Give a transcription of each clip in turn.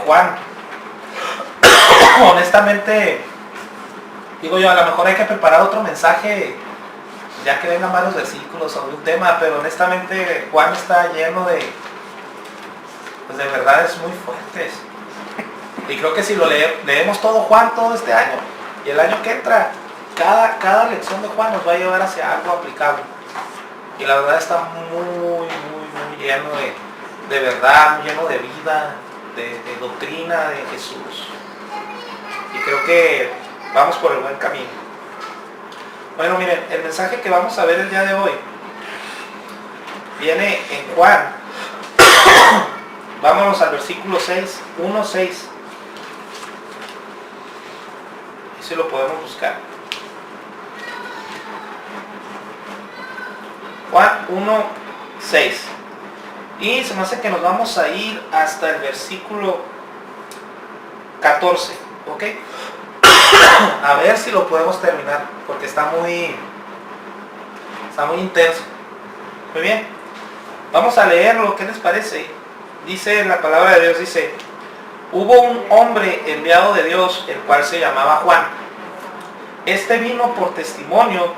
Juan. Honestamente, digo yo, a lo mejor hay que preparar otro mensaje, ya que vengan varios versículos sobre un tema, pero honestamente Juan está lleno pues de verdades muy fuertes. Y creo que si lo leemos todo Juan todo este año, y el año que entra, cada lección de Juan nos va a llevar hacia algo aplicable. Y la verdad está muy lleno de verdad, lleno de vida, de doctrina de Jesús. Y creo que vamos por el buen camino. Bueno, miren, el mensaje que vamos a ver el día de hoy viene en Juan. Vámonos al versículo 6, 1:6. Y si lo podemos buscar. Juan 1:6. Y se me hace que nos vamos a ir hasta el versículo 14. ¿Ok? A ver si lo podemos terminar, porque está muy intenso. Muy bien. Vamos a leerlo, ¿qué les parece? Dice la palabra de Dios, dice: hubo un hombre enviado de Dios, el cual se llamaba Juan. Este vino por testimonio,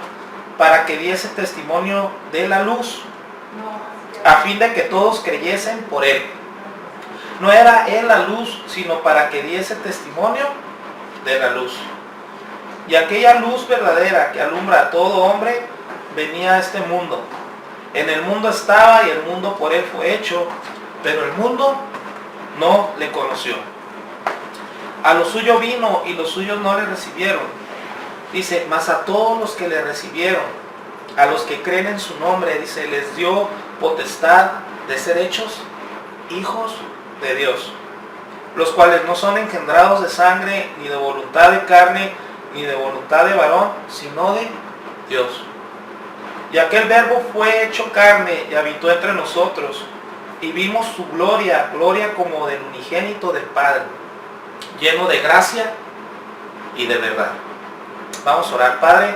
para que diese testimonio de la luz, a fin de que todos creyesen por él. No era él la luz, sino para que diese testimonio de la luz. Y aquella luz verdadera que alumbra a todo hombre venía a este mundo. En el mundo estaba y el mundo por él fue hecho, pero el mundo no le conoció. A lo suyo vino y los suyos no le recibieron. Dice: mas a todos los que le recibieron, a los que creen en su nombre, dice, les dio potestad de ser hechos hijos de Dios, los cuales no son engendrados de sangre, ni de voluntad de carne, ni de voluntad de varón, sino de Dios. Y aquel verbo fue hecho carne y habitó entre nosotros, y vimos su gloria, gloria como del unigénito del Padre, lleno de gracia y de verdad. Vamos a orar. Padre,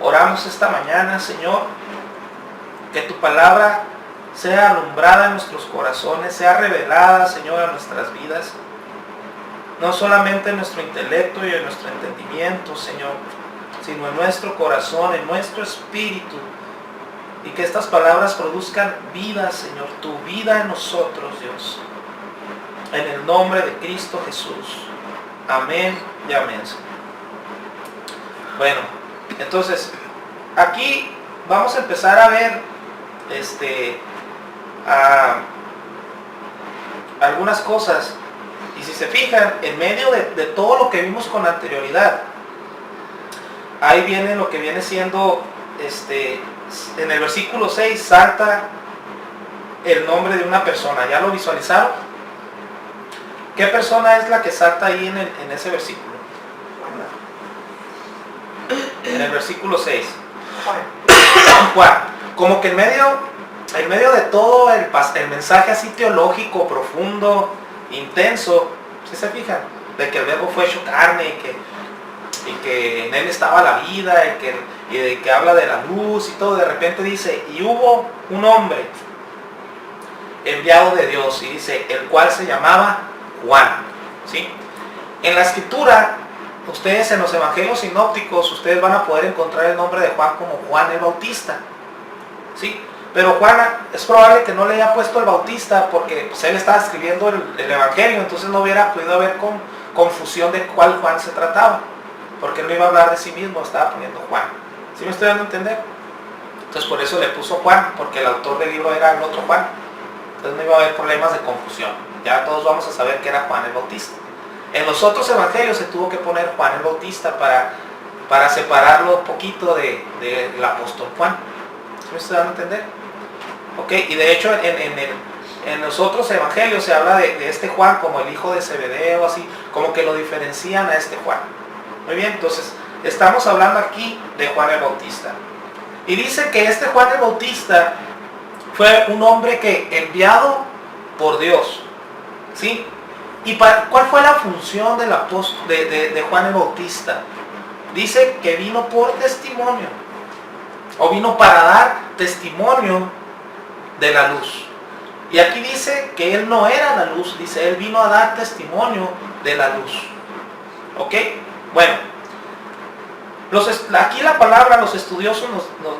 oramos esta mañana, Señor, que tu palabra sea alumbrada en nuestros corazones, sea revelada, Señor, a nuestras vidas, no solamente en nuestro intelecto y en nuestro entendimiento, Señor, sino en nuestro corazón, en nuestro espíritu, y que estas palabras produzcan vida, Señor, tu vida en nosotros, Dios, en el nombre de Cristo Jesús. Amén y amén, Señor. Bueno, entonces, aquí vamos a empezar a ver algunas cosas, y si se fijan, en medio de todo lo que vimos con anterioridad, ahí viene lo que viene siendo, en el versículo 6 salta el nombre de una persona. ¿Ya lo visualizaron? ¿Qué persona es la que salta ahí en ese versículo? En el versículo 6. Juan. Como que en medio de todo el mensaje así teológico, profundo, intenso, ¿sí se fijan? De que el verbo fue hecho carne y que en él estaba la vida y de que habla de la luz y todo. De repente dice: y hubo un hombre enviado de Dios, y dice, el cual se llamaba Juan. ¿Sí? En la escritura, ustedes en los evangelios sinópticos, ustedes van a poder encontrar el nombre de Juan como Juan el Bautista. ¿Sí? Pero Juan, es probable que no le haya puesto el Bautista porque pues, él estaba escribiendo el evangelio, entonces no hubiera podido haber confusión de cuál Juan se trataba, porque él no iba a hablar de sí mismo, estaba poniendo Juan. ¿Sí me estoy dando a entender? Entonces por eso le puso Juan, porque el autor del libro era el otro Juan. Entonces no iba a haber problemas de confusión. Ya todos vamos a saber que era Juan el Bautista. En los otros evangelios se tuvo que poner Juan el Bautista para separarlo un poquito del apóstol Juan. ¿Sí me estoy dando a entender? Ok, y de hecho en los otros evangelios se habla de este Juan como el hijo de Zebedeo, así, como que lo diferencian a este Juan. Muy bien, entonces estamos hablando aquí de Juan el Bautista. Y dice que este Juan el Bautista fue un hombre que enviado por Dios. ¿Sí? ¿Y cuál fue la función de Juan el Bautista? Dice que vino por testimonio, o vino para dar testimonio de la luz. Y aquí dice que él no era la luz, dice, él vino a dar testimonio de la luz. ¿Ok? Bueno, aquí la palabra, los estudiosos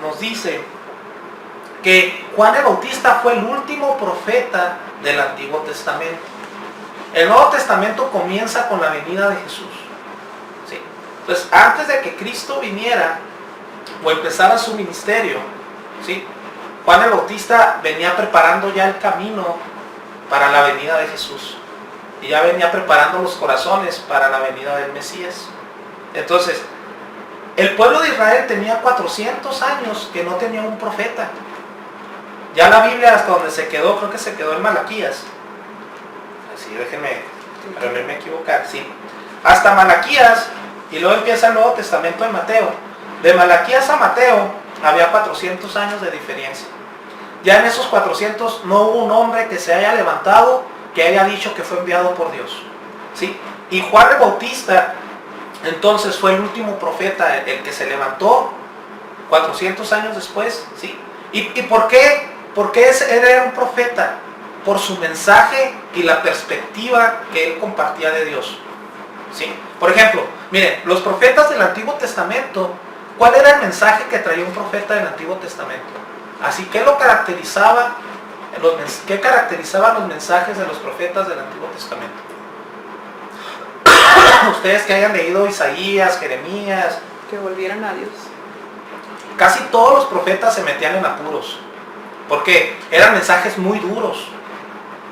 nos dice que Juan el Bautista fue el último profeta del Antiguo Testamento. El Nuevo Testamento comienza con la venida de Jesús. ¿Sí? Entonces, antes de que Cristo viniera o empezara su ministerio, ¿sí?, Juan el Bautista venía preparando ya el camino para la venida de Jesús. Y ya venía preparando los corazones para la venida del Mesías. Entonces, el pueblo de Israel tenía 400 años que no tenía un profeta. Ya la Biblia, hasta donde se quedó, creo que se quedó en Malaquías. Así, déjenme, para no me equivocar, sí. Hasta Malaquías, y luego empieza el Nuevo Testamento de Mateo. De Malaquías a Mateo había 400 años de diferencia. Ya en esos 400 no hubo un hombre que se haya levantado, que haya dicho que fue enviado por Dios. ¿Sí? Y Juan el Bautista, entonces, fue el último profeta, el que se levantó 400 años después. ¿Sí? ¿Y por qué? Porque él era un profeta, por su mensaje y la perspectiva que él compartía de Dios. ¿Sí? Por ejemplo, miren, los profetas del Antiguo Testamento, ¿cuál era el mensaje que traía un profeta del Antiguo Testamento? Así que lo caracterizaba, ¿qué caracterizaban los mensajes de los profetas del Antiguo Testamento? Ustedes que hayan leído Isaías, Jeremías, que volvieran a Dios. Casi todos los profetas se metían en apuros. ¿Por qué? Eran mensajes muy duros.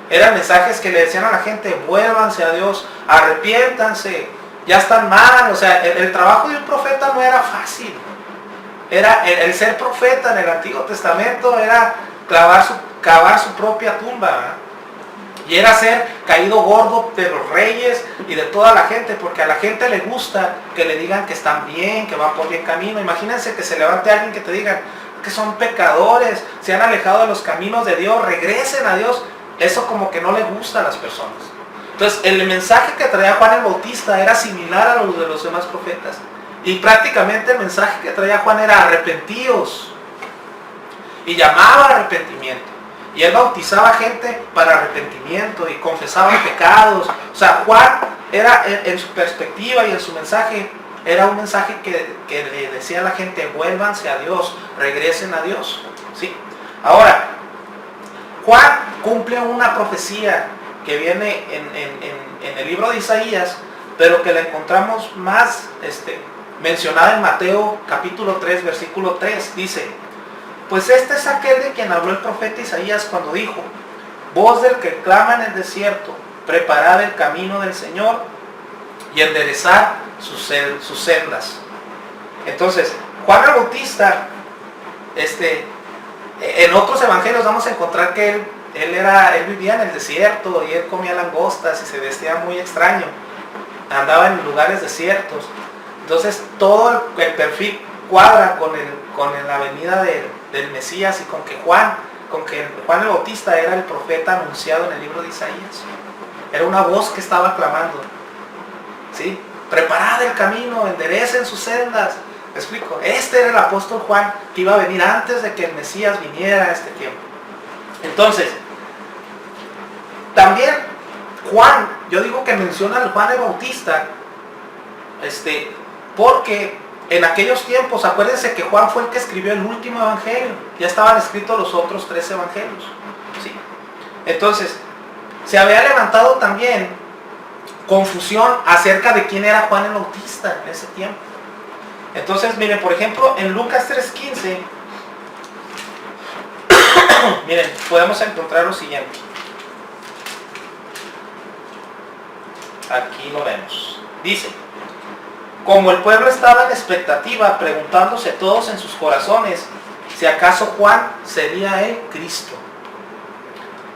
Eran mensajes que le decían a la gente, vuélvanse a Dios, arrepiéntanse, ya están mal. O sea, el trabajo de un profeta no era fácil. Era el ser profeta en el Antiguo Testamento era cavar su propia tumba, ¿verdad? Y era ser caído gordo de los reyes y de toda la gente, porque a la gente le gusta que le digan que están bien, que van por bien camino. Imagínense que se levante alguien que te diga que son pecadores, se han alejado de los caminos de Dios, regresen a Dios. Eso como que no le gusta a las personas. Entonces, el mensaje que traía Juan el Bautista era similar a los de los demás profetas. Y prácticamente el mensaje que traía Juan era arrepentíos. Y llamaba a arrepentimiento. Y él bautizaba gente para arrepentimiento y confesaban pecados. O sea, Juan era, en su perspectiva y en su mensaje, era un mensaje que le decía a la gente, vuélvanse a Dios, regresen a Dios. ¿Sí? Ahora, Juan cumple una profecía que viene en el libro de Isaías, pero que la encontramos más mencionada en Mateo capítulo 3, versículo 3. Dice, pues este es aquel de quien habló el profeta Isaías cuando dijo, voz del que clama en el desierto, preparad el camino del Señor y enderezad sus sendas. Entonces, Juan el Bautista, en otros evangelios vamos a encontrar que él vivía en el desierto y él comía langostas y se vestía muy extraño, andaba en lugares desiertos. Entonces todo el perfil cuadra con la venida del Mesías y con que Juan el Bautista era el profeta anunciado en el libro de Isaías. Era una voz que estaba clamando, ¿sí? Preparad el camino, enderecen sus sendas. ¿Me explico? Este era el apóstol Juan que iba a venir antes de que el Mesías viniera a este tiempo. Entonces, también Juan, yo digo que menciona al Juan el Bautista, porque en aquellos tiempos, acuérdense que Juan fue el que escribió el último evangelio, ya estaban escritos los otros 3 evangelios, ¿sí? Entonces, se había levantado también confusión acerca de quién era Juan el Bautista en ese tiempo. Entonces, miren, por ejemplo, en Lucas 3:15, miren, podemos encontrar lo siguiente. Aquí lo vemos. Dice, como el pueblo estaba en expectativa, preguntándose todos en sus corazones si acaso Juan sería el Cristo.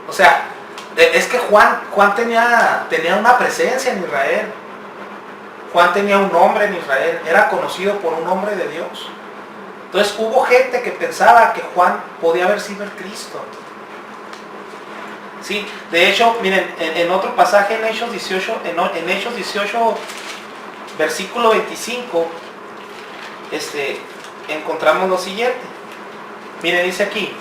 O sea, es que Juan tenía una presencia en Israel. Juan tenía un nombre en Israel, era conocido por un hombre de Dios. Entonces hubo gente que pensaba que Juan podía haber sido el Cristo. Sí, de hecho, miren, en otro pasaje en Hechos 18, en Hechos 18, versículo 25, encontramos lo siguiente. Miren, dice aquí,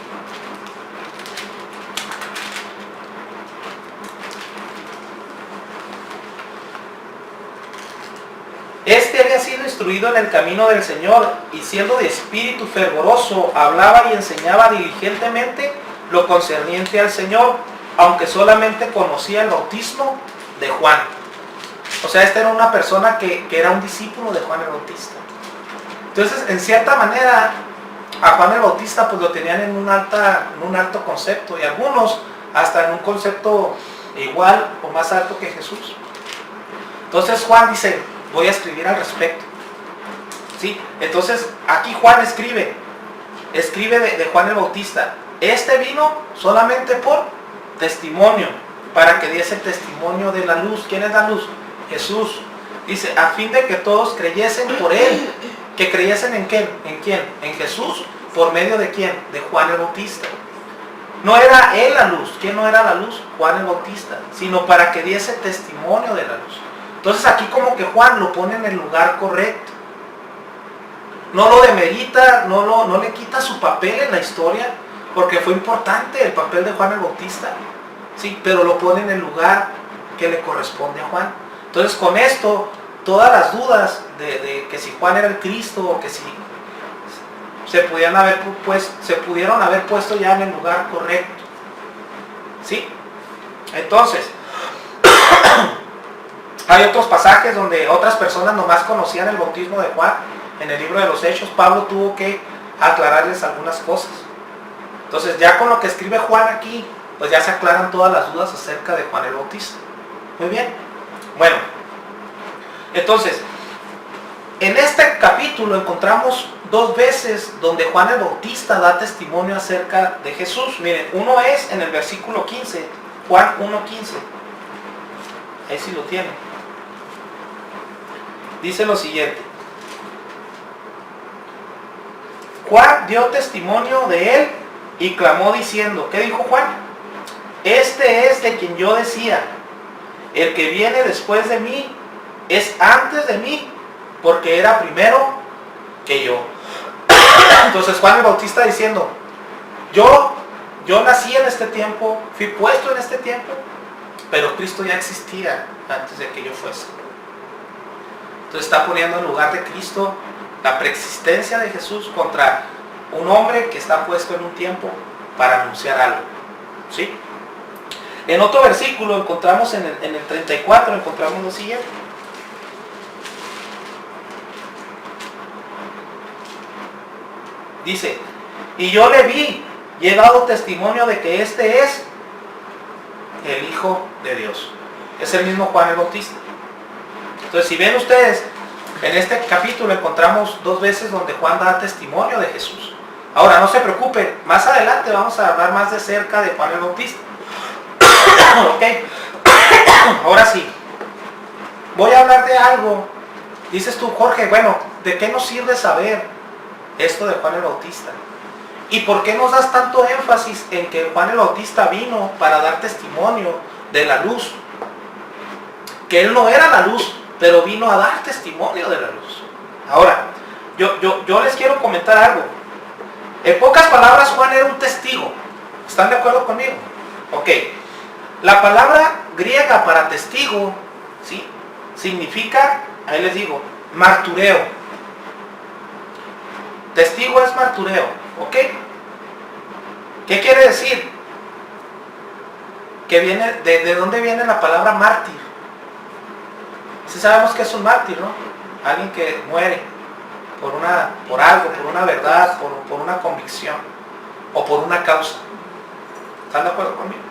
instruido en el camino del Señor, y siendo de espíritu fervoroso, hablaba y enseñaba diligentemente lo concerniente al Señor, aunque solamente conocía el bautismo de Juan. O sea, esta era una persona que era un discípulo de Juan el Bautista. Entonces, en cierta manera, a Juan el Bautista pues lo tenían en un alto concepto, y algunos hasta en un concepto igual o más alto que Jesús. Entonces Juan dice, voy a escribir al respecto. ¿Sí? Entonces aquí Juan escribe de Juan el Bautista. Este vino solamente por testimonio, para que diese testimonio de la luz. ¿Quién es la luz? Jesús. Dice, a fin de que todos creyesen por él. ¿Que creyesen en quién? ¿En quién? En Jesús. ¿Por medio de quién? De Juan el Bautista. No era él la luz. ¿Quién no era la luz? Juan el Bautista. Sino para que diese testimonio de la luz. Entonces aquí como que Juan lo pone en el lugar correcto. No lo demerita, no le quita su papel en la historia, porque fue importante el papel de Juan el Bautista. Sí, pero lo pone en el lugar que le corresponde a Juan. Entonces con esto, todas las dudas de que si Juan era el Cristo o que si se pudieron haber puesto ya en el lugar correcto. ¿Sí? Entonces, hay otros pasajes donde otras personas nomás conocían el bautismo de Juan. En el libro de los Hechos, Pablo tuvo que aclararles algunas cosas. Entonces, ya con lo que escribe Juan aquí, pues ya se aclaran todas las dudas acerca de Juan el Bautista. Muy bien. Bueno, entonces, en este capítulo encontramos dos veces donde Juan el Bautista da testimonio acerca de Jesús. Miren, uno es en el versículo 15, Juan 1:15. Ahí sí lo tienen. Dice lo siguiente. Juan dio testimonio de él y clamó diciendo, ¿qué dijo Juan? Este es de quien yo decía, el que viene después de mí es antes de mí, porque era primero que yo. Entonces Juan el Bautista diciendo, yo nací en este tiempo, fui puesto en este tiempo, pero Cristo ya existía antes de que yo fuese. Entonces está poniendo en lugar de Cristo la preexistencia de Jesús contra un hombre que está puesto en un tiempo para anunciar algo. ¿Sí? En otro versículo encontramos en el 34, encontramos lo siguiente. Dice, y yo le vi y he dado testimonio de que este es el Hijo de Dios. Es el mismo Juan el Bautista. Entonces, si ven ustedes, en este capítulo encontramos dos veces donde Juan da testimonio de Jesús. Ahora, no se preocupen, más adelante vamos a hablar más de cerca de Juan el Bautista. Ok, ahora sí, voy a hablar de algo. Dices tú, Jorge, bueno, ¿de qué nos sirve saber esto de Juan el Bautista? ¿Y por qué nos das tanto énfasis en que Juan el Bautista vino para dar testimonio de la luz? Que él no era la luz, pero vino a dar testimonio de la luz. Ahora, yo les quiero comentar algo. En pocas palabras, Juan era un testigo. ¿Están de acuerdo conmigo? Ok. La palabra griega para testigo, ¿sí?, significa, ahí les digo, martureo. Testigo es martureo, ¿ok? ¿Qué quiere decir? Que viene, ¿de dónde viene la palabra mártir? Sí sabemos que es un mártir, ¿no? Alguien que muere por algo, por una verdad, por una convicción o por una causa. ¿Están de acuerdo conmigo?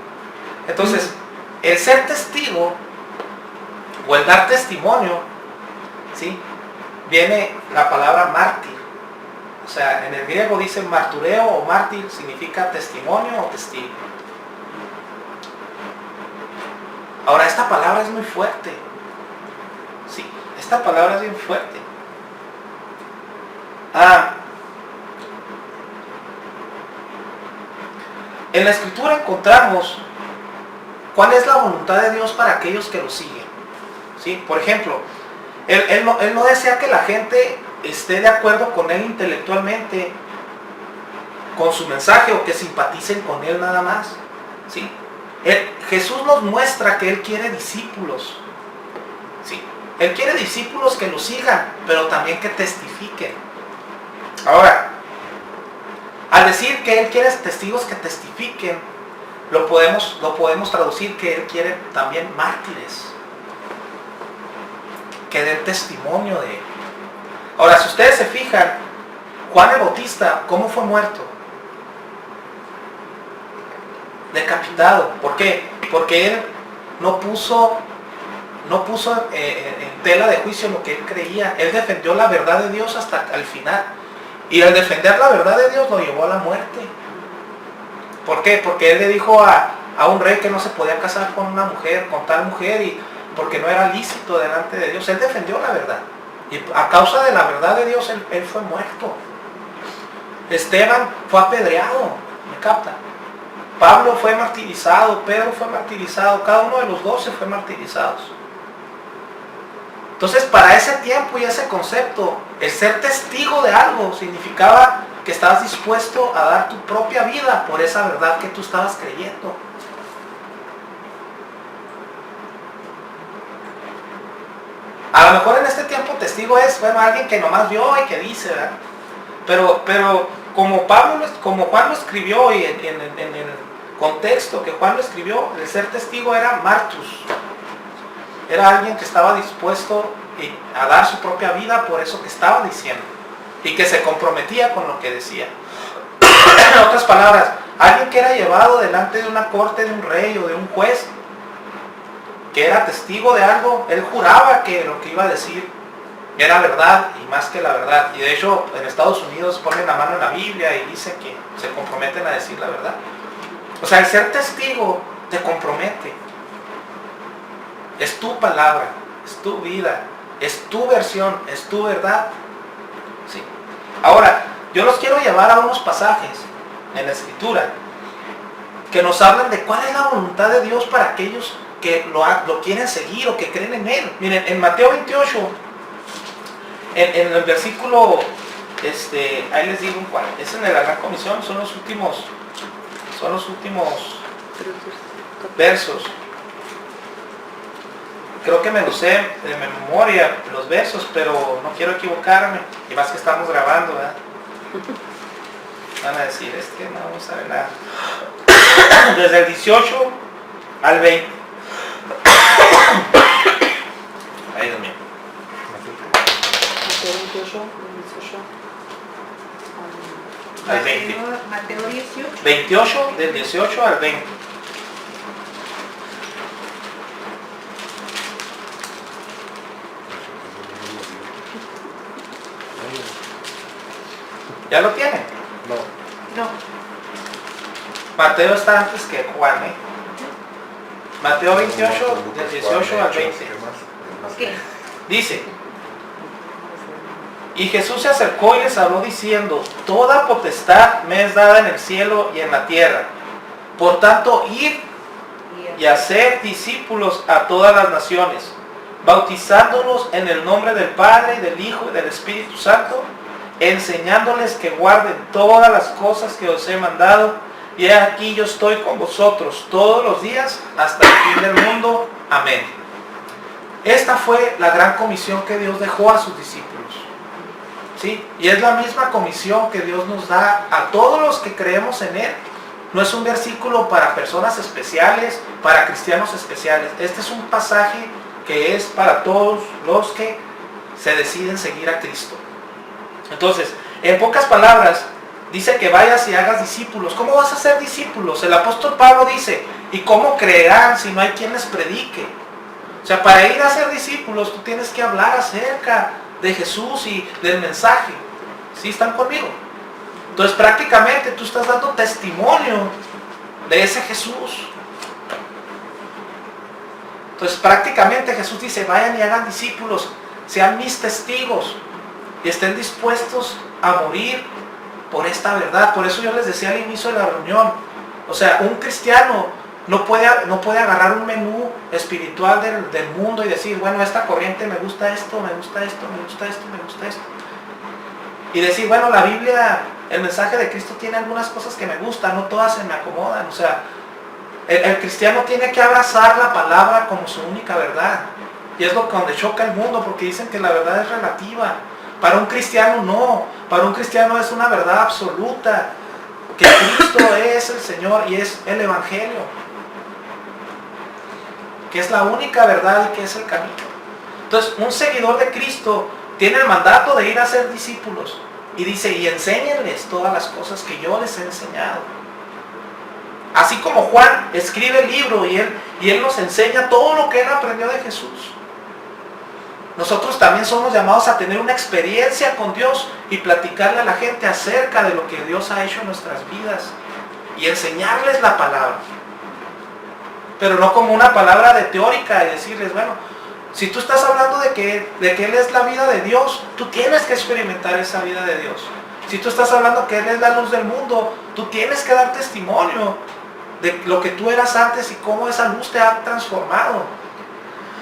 Entonces, el ser testigo o el dar testimonio, ¿sí?, viene la palabra mártir. O sea, en el griego dice martureo o mártir, significa testimonio o testigo. Ahora, esta palabra es muy fuerte. Sí, esta palabra es bien fuerte. En la Escritura encontramos cuál es la voluntad de Dios para aquellos que lo siguen. ¿Sí? Por ejemplo, él no desea que la gente esté de acuerdo con él intelectualmente, con su mensaje, o que simpaticen con él nada más. ¿Sí? Jesús nos muestra que él quiere discípulos. ¿Sí? Él quiere discípulos que lo sigan, pero también que testifiquen. Ahora, al decir que Él quiere testigos que testifiquen, lo podemos traducir que Él quiere también mártires, que den testimonio de Él. Ahora, si ustedes se fijan, Juan el Bautista, ¿cómo fue muerto? Decapitado. ¿Por qué? Porque Él no puso en tela de juicio lo que Él creía. Él defendió la verdad de Dios hasta el final. Y al defender la verdad de Dios lo llevó a la muerte. ¿Por qué? Porque Él le dijo a un rey que no se podía casar con una mujer, con tal mujer, y porque no era lícito delante de Dios. Él defendió la verdad. Y a causa de la verdad de Dios, él fue muerto. Esteban fue apedreado, ¿me capta? Pablo fue martirizado, Pedro fue martirizado, cada uno de los 12 fue martirizados. Entonces, para ese tiempo y ese concepto, el ser testigo de algo significaba que estabas dispuesto a dar tu propia vida por esa verdad que tú estabas creyendo. A lo mejor en este tiempo testigo es, bueno, alguien que nomás vio y que dice, ¿verdad? Pero como Juan lo escribió y en el contexto que Juan lo escribió, el ser testigo era martus. Era alguien que estaba dispuesto a dar su propia vida por eso que estaba diciendo y que se comprometía con lo que decía. En otras palabras, alguien que era llevado delante de una corte de un rey o de un juez, que era testigo de algo, él juraba que lo que iba a decir era verdad y más que la verdad. Y de hecho en Estados Unidos ponen la mano en la Biblia y dice que se comprometen a decir la verdad. O sea, el ser testigo te compromete. Es tu palabra, es tu vida, es tu versión, es tu verdad. ¿Sí? Ahora, yo los quiero llevar a unos pasajes en la Escritura que nos hablan de cuál es la voluntad de Dios para aquellos que lo quieren seguir o que creen en Él. Miren, en Mateo 28, en el versículo, ahí les digo cuál, es en la Gran Comisión, son los últimos versos. Creo que me lo sé de memoria los versos, pero no quiero equivocarme, y más que estamos grabando, ¿verdad? Van a decir, es que no sabe nada. Desde el 18 al 20. Ay, Dios mío. Al 20. Mateo 18. 28, del 18 al 20. ¿Ya lo tienen? No. Mateo está antes que Juan, ¿eh? Mateo 28, del 18 al 20. Ok. Dice: y Jesús se acercó y les habló diciendo: toda potestad me es dada en el cielo y en la tierra. Por tanto, id y haced discípulos a todas las naciones, bautizándolos en el nombre del Padre, y del Hijo y del Espíritu Santo, enseñándoles que guarden todas las cosas que os he mandado, y he aquí yo estoy con vosotros todos los días hasta el fin del mundo. Amén. Esta fue la gran comisión que Dios dejó a sus discípulos. ¿Sí? Y es la misma comisión que Dios nos da a todos los que creemos en Él. No es un versículo para personas especiales, para cristianos especiales. Este es un pasaje que es para todos los que se deciden seguir a Cristo. Entonces, en pocas palabras, dice que vayas y hagas discípulos. ¿Cómo vas a ser discípulos? El apóstol Pablo dice: ¿y cómo creerán si no hay quien les predique? O sea, para ir a ser discípulos, tú tienes que hablar acerca de Jesús y del mensaje. ¿Sí están conmigo? Entonces, prácticamente tú estás dando testimonio de ese Jesús. Entonces, prácticamente Jesús dice: vayan y hagan discípulos, sean mis testigos y estén dispuestos a morir por esta verdad. Por eso yo les decía al inicio de la reunión, o sea, un cristiano no puede agarrar un menú espiritual del mundo y decir: bueno, esta corriente me gusta esto, me gusta esto, me gusta esto, me gusta esto. Y decir: bueno, la Biblia, el mensaje de Cristo tiene algunas cosas que me gustan, no todas se me acomodan. O sea, el cristiano tiene que abrazar la palabra como su única verdad. Y es lo que donde choca el mundo, porque dicen que la verdad es relativa. Para un cristiano no, para un cristiano es una verdad absoluta, que Cristo es el Señor y es el Evangelio, que es la única verdad y que es el camino. Entonces, un seguidor de Cristo tiene el mandato de ir a ser discípulos, y dice, y enséñenles todas las cosas que yo les he enseñado. Así como Juan escribe el libro y él nos enseña todo lo que él aprendió de Jesús. Nosotros también somos llamados a tener una experiencia con Dios y platicarle a la gente acerca de lo que Dios ha hecho en nuestras vidas y enseñarles la palabra. Pero no como una palabra de teórica y decirles, bueno, si tú estás hablando de que Él es la vida de Dios, tú tienes que experimentar esa vida de Dios. Si tú estás hablando que Él es la luz del mundo, tú tienes que dar testimonio de lo que tú eras antes y cómo esa luz te ha transformado.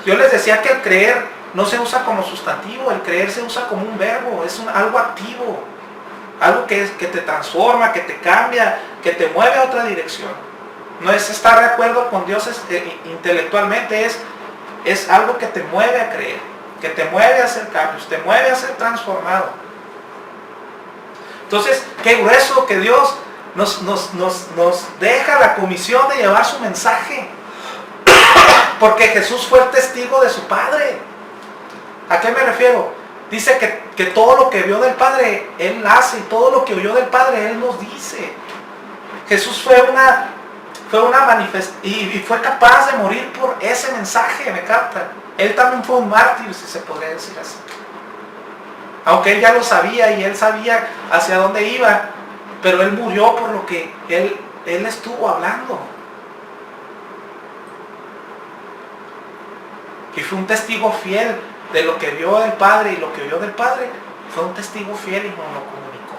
Yo les decía que el creer no se usa como sustantivo, el creer se usa como un verbo, es algo activo, algo que te transforma, que te cambia, que te mueve a otra dirección. No es estar de acuerdo con Dios intelectualmente, es algo que te mueve a creer, que te mueve a hacer cambios, te mueve a ser transformado. Entonces, qué grueso que Dios nos deja la comisión de llevar su mensaje, porque Jesús fue el testigo de su Padre. ¿A qué me refiero? Dice que todo lo que vio del Padre, Él hace, y todo lo que oyó del Padre, Él nos dice. Jesús fue una manifestación, y fue capaz de morir por ese mensaje, ¿me captan? Él también fue un mártir, si se podría decir así. Aunque Él ya lo sabía, y Él sabía hacia dónde iba, pero Él murió por lo que Él estuvo hablando. Y fue un testigo fiel de lo que vio del Padre, y lo que oyó del Padre, fue un testigo fiel y nos lo comunicó.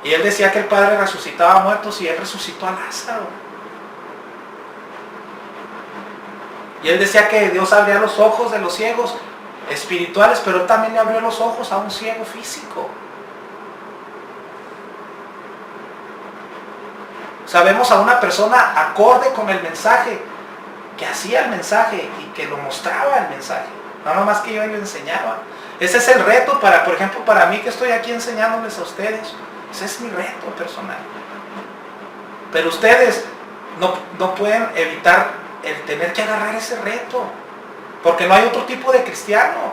Y Él decía que el Padre resucitaba a muertos, y Él resucitó a Lázaro. Y Él decía que Dios abría los ojos de los ciegos espirituales, pero Él también le abrió los ojos a un ciego físico. Sabemos a una persona acorde con el mensaje, que hacía el mensaje y que lo mostraba el mensaje, no nomás que yo lo enseñaba. Ese es el reto por ejemplo, para mí que estoy aquí enseñándoles a ustedes. Ese es mi reto personal. Pero ustedes no pueden evitar el tener que agarrar ese reto, porque no hay otro tipo de cristiano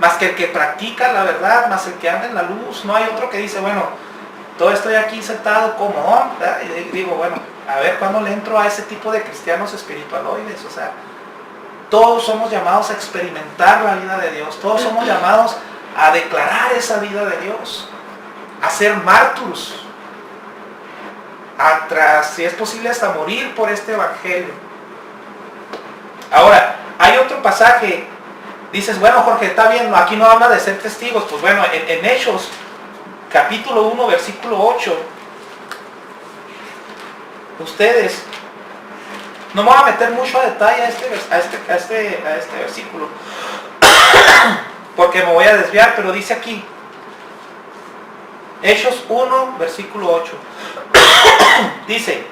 más que el que practica la verdad, más el que anda en la luz. No hay otro que dice, bueno, todo estoy aquí sentado como, ¿verdad? Y digo, bueno, a ver cuándo le entro a ese tipo de cristianos espiritualoides. O sea, todos somos llamados a experimentar la vida de Dios, todos somos llamados a declarar esa vida de Dios, a ser mártires, si es posible hasta morir por este evangelio. Ahora, hay otro pasaje, dices, bueno, Jorge, está bien, aquí no habla de ser testigos. Pues bueno, en Hechos capítulo 1 versículo 8, ustedes, no me voy a meter mucho a detalle a este versículo, porque me voy a desviar, pero dice aquí, Hechos 1 versículo 8, dice,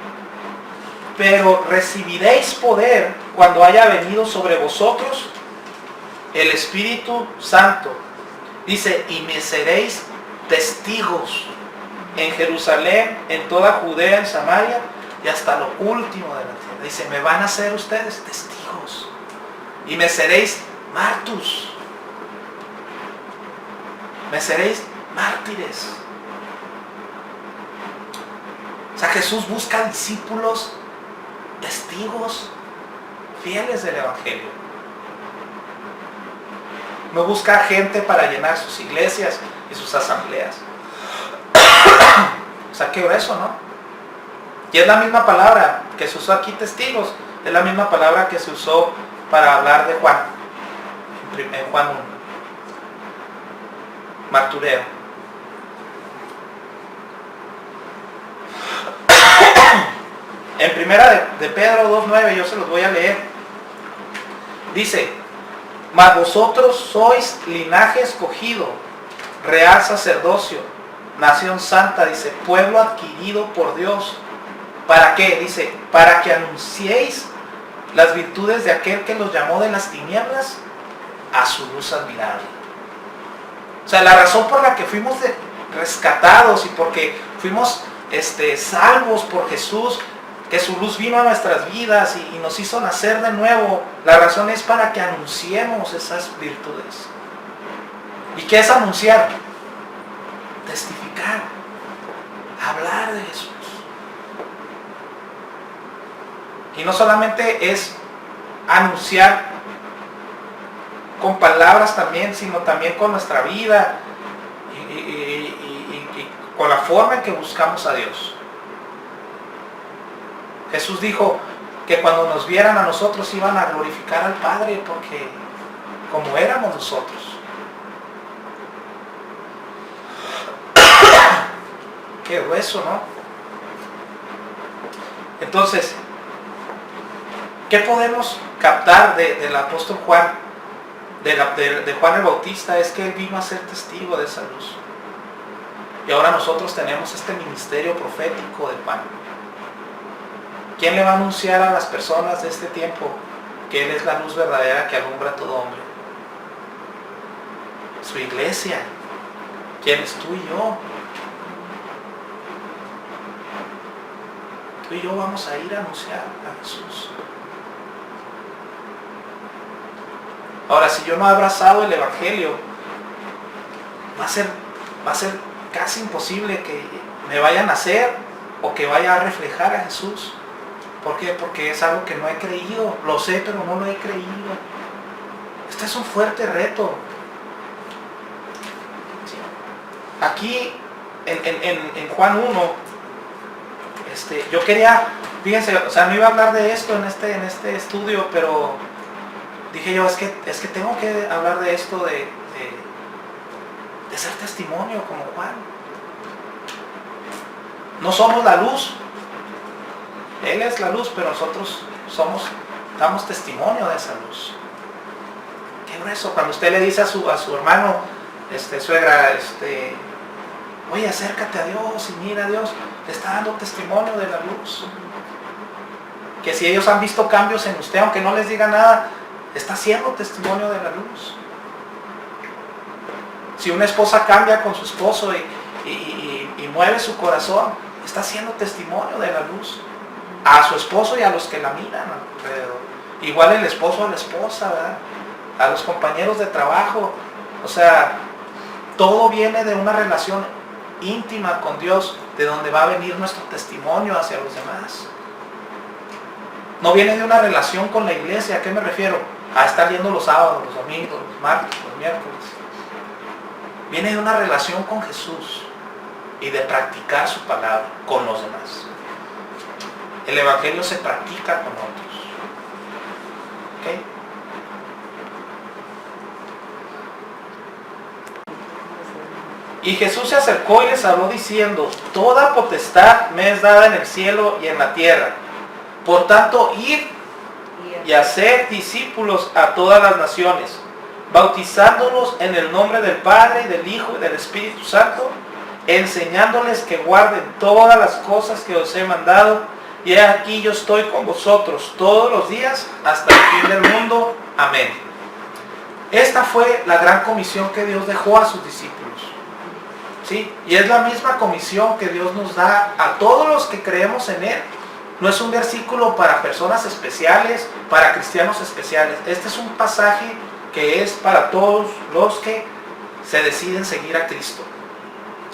pero recibiréis poder cuando haya venido sobre vosotros el Espíritu Santo. Dice, y me seréis testigos en Jerusalén, en toda Judea, en Samaria y hasta lo último de la tierra. Dice, me van a ser ustedes testigos y me seréis mártires, me seréis mártires. O sea, Jesús busca discípulos, testigos fieles del evangelio. No busca gente para llenar sus iglesias y sus asambleas. O sea, qué grueso, ¿no? Y es la misma palabra que se usó aquí, testigos, es la misma palabra que se usó para hablar de Juan, en Juan 1. Martureo. En primera de Pedro 2:9, yo se los voy a leer. Dice, mas vosotros sois linaje escogido, real sacerdocio, nación santa, dice, pueblo adquirido por Dios. ¿Para qué? Dice, para que anunciéis las virtudes de aquel que los llamó de las tinieblas a su luz admirable. O sea, la razón por la que fuimos rescatados y porque fuimos salvos por Jesús, que su luz vino a nuestras vidas y nos hizo nacer de nuevo, la razón es para que anunciemos esas virtudes. ¿Y qué es anunciar? Testificar, hablar de Jesús. Y no solamente es anunciar con palabras también, sino también con nuestra vida y con la forma en que buscamos a Dios. Jesús dijo que cuando nos vieran a nosotros iban a glorificar al Padre, porque como éramos nosotros. Qué grueso, ¿no? Entonces, ¿qué podemos captar del apóstol Juan, de Juan el Bautista? Es que él vino a ser testigo de esa luz. Y ahora nosotros tenemos este ministerio profético de Juan. ¿Quién le va a anunciar a las personas de este tiempo que Él es la luz verdadera que alumbra a todo hombre? Su iglesia. ¿Quién es tú y yo? Tú y yo vamos a ir a anunciar a Jesús. Ahora, si yo no he abrazado el Evangelio, va a ser casi imposible que me vaya a nacer o que vaya a reflejar a Jesús. ¿Por qué? Porque es algo que no he creído. Lo sé, pero no lo he creído. Este es un fuerte reto. ¿Sí? Aquí, en Juan 1, yo quería, fíjense, o sea, no iba a hablar de esto en este estudio, pero dije yo, es que tengo que hablar de esto, de ser testimonio como Juan. No somos la luz. Él es la luz, pero nosotros damos testimonio de esa luz. Qué grueso. Cuando usted le dice a su hermano, suegra, oye, acércate a Dios y mira a Dios, le está dando testimonio de la luz. Que si ellos han visto cambios en usted, aunque no les diga nada, está haciendo testimonio de la luz. Si una esposa cambia con su esposo y mueve su corazón, está haciendo testimonio de la luz a su esposo y a los que la miran alrededor. Igual el esposo a la esposa, ¿verdad? A los compañeros de trabajo. O sea, todo viene de una relación íntima con Dios, de donde va a venir nuestro testimonio hacia los demás. No viene de una relación con la iglesia. ¿A qué me refiero? A estar yendo los sábados, los domingos, los martes, los miércoles. Viene de una relación con Jesús y de practicar su palabra con los demás. El Evangelio se practica con otros. ¿Ok? Y Jesús se acercó y les habló diciendo: toda potestad me es dada en el cielo y en la tierra. Por tanto, id y haced discípulos a todas las naciones, bautizándolos en el nombre del Padre, y del Hijo y del Espíritu Santo, enseñándoles que guarden todas las cosas que os he mandado. Y he aquí yo estoy con vosotros todos los días hasta el fin del mundo. Amén. Esta fue la gran comisión que Dios dejó a sus discípulos. ¿Sí? Y es la misma comisión que Dios nos da a todos los que creemos en Él. No es un versículo para personas especiales, para cristianos especiales. Este es un pasaje que es para todos los que se deciden seguir a Cristo.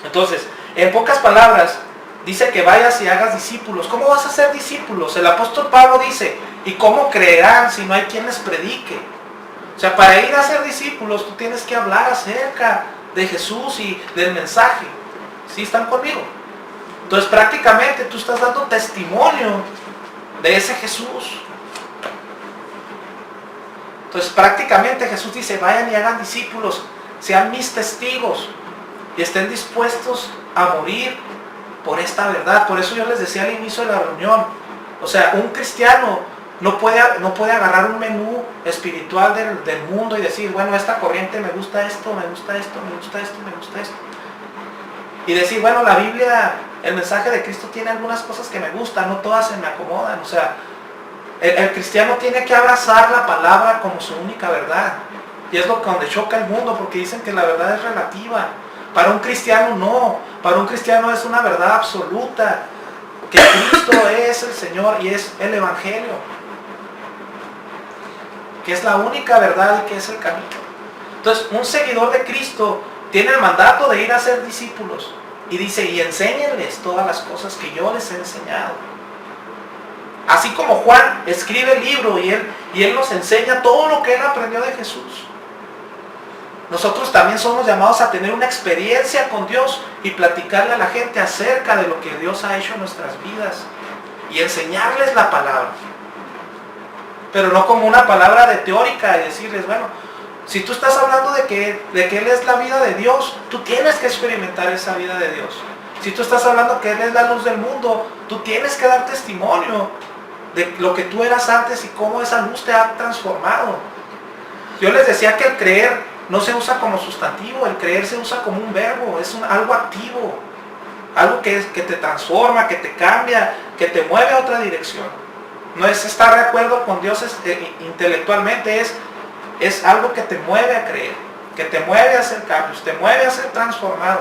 Entonces, en pocas palabras, dice que vayas y hagas discípulos. ¿Cómo vas a ser discípulos? El apóstol Pablo dice: ¿y cómo creerán si no hay quien les predique? O sea, para ir a ser discípulos, tú tienes que hablar acerca de Jesús y del mensaje. ¿Sí están conmigo? Entonces, prácticamente tú estás dando testimonio de ese Jesús. Entonces, prácticamente Jesús dice: vayan y hagan discípulos, sean mis testigos y estén dispuestos a morir por esta verdad. Por eso yo les decía al inicio de la reunión, o sea, un cristiano no puede agarrar un menú espiritual del mundo y decir: bueno, esta corriente me gusta esto, me gusta esto, me gusta esto, me gusta esto. Y decir: bueno, la Biblia, el mensaje de Cristo tiene algunas cosas que me gustan, no todas se me acomodan. O sea, El cristiano tiene que abrazar la palabra como su única verdad. Y es lo que donde choca el mundo, porque dicen que la verdad es relativa. Para un cristiano no. Para un cristiano es una verdad absoluta. Que Cristo es el Señor y es el Evangelio. Que es la única verdad y que es el camino. Entonces, un seguidor de Cristo tiene el mandato de ir a ser discípulos. Y dice, y enséñenles todas las cosas que yo les he enseñado. Así como Juan escribe el libro y él nos enseña todo lo que él aprendió de Jesús. Nosotros también somos llamados a tener una experiencia con Dios y platicarle a la gente acerca de lo que Dios ha hecho en nuestras vidas y enseñarles la palabra. Pero no como una palabra de teórica y decirles, bueno, si tú estás hablando de que Él es la vida de Dios, tú tienes que experimentar esa vida de Dios. Si tú estás hablando que Él es la luz del mundo, tú tienes que dar testimonio de lo que tú eras antes y cómo esa luz te ha transformado. Yo les decía que el creer no se usa como sustantivo, el creer se usa como un verbo, es algo activo, algo que te transforma, que te cambia, que te mueve a otra dirección. No es estar de acuerdo con Dios intelectualmente, es algo que te mueve a creer, que te mueve a hacer cambios, te mueve a ser transformado.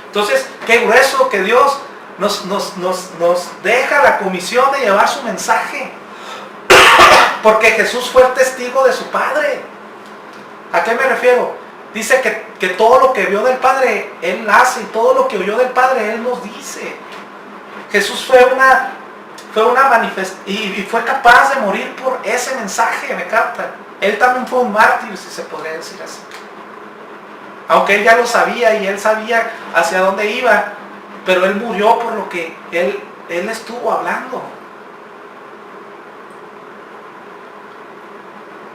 Entonces, qué grueso que Dios nos deja la comisión de llevar su mensaje, porque Jesús fue el testigo de su Padre. ¿A qué me refiero? Dice que todo lo que vio del Padre, Él hace, y todo lo que oyó del Padre, Él nos dice. Jesús fue una manifestación y fue capaz de morir por ese mensaje, me capta. Él también fue un mártir, si se podría decir así. Aunque Él ya lo sabía y Él sabía hacia dónde iba, pero Él murió por lo que Él estuvo hablando.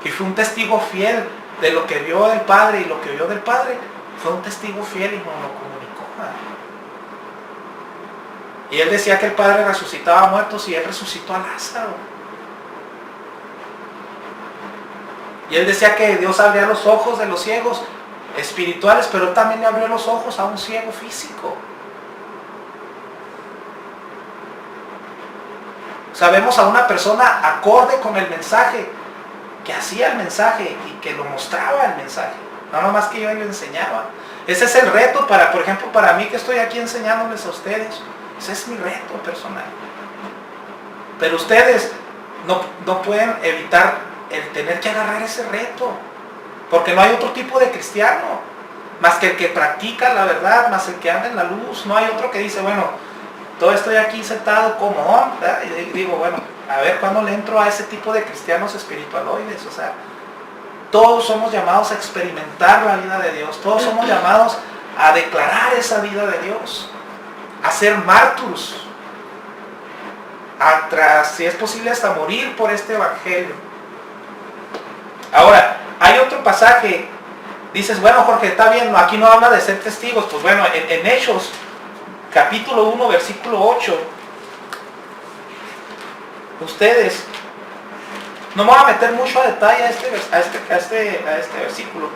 Y fue un testigo fiel de lo que vio del Padre y lo que oyó del Padre. Fue un testigo fiel y nos lo comunicó. Y Él decía que el Padre resucitaba a muertos y Él resucitó a Lázaro. Y Él decía que Dios abría los ojos de los ciegos espirituales, pero Él también le abrió los ojos a un ciego físico. Sabemos a una persona acorde con el mensaje, que hacía el mensaje y que lo mostraba el mensaje, no nomás que yo le enseñaba. Ese es el reto por ejemplo, para mí que estoy aquí enseñándoles a ustedes. Ese es mi reto personal. Pero ustedes no pueden evitar el tener que agarrar ese reto, porque no hay otro tipo de cristiano más que el que practica la verdad, más el que anda en la luz. No hay otro que dice, bueno, todo estoy aquí sentado como, y digo, bueno, a ver cuándo le entro a ese tipo de cristianos espiritualoides. O sea, todos somos llamados a experimentar la vida de Dios, todos somos llamados a declarar esa vida de Dios, a ser mártires, si es posible hasta morir por este evangelio. Ahora, hay otro pasaje, dices, bueno Jorge, está bien, aquí no habla de ser testigos. Pues bueno, en Hechos capítulo 1 versículo 8, ustedes, no me voy a meter mucho a detalle a este versículo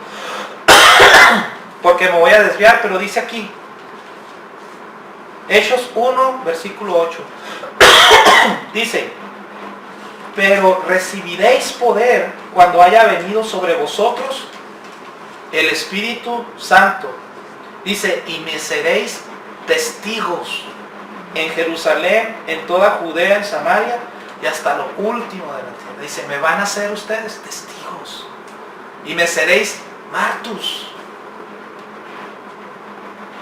porque me voy a desviar, pero dice aquí Hechos 1 versículo 8 dice, pero recibiréis poder cuando haya venido sobre vosotros el Espíritu Santo, dice, y me seréis testigos en Jerusalén, en toda Judea, en Samaria y hasta lo último de la tierra. Dice, me van a ser ustedes testigos y me seréis mártires,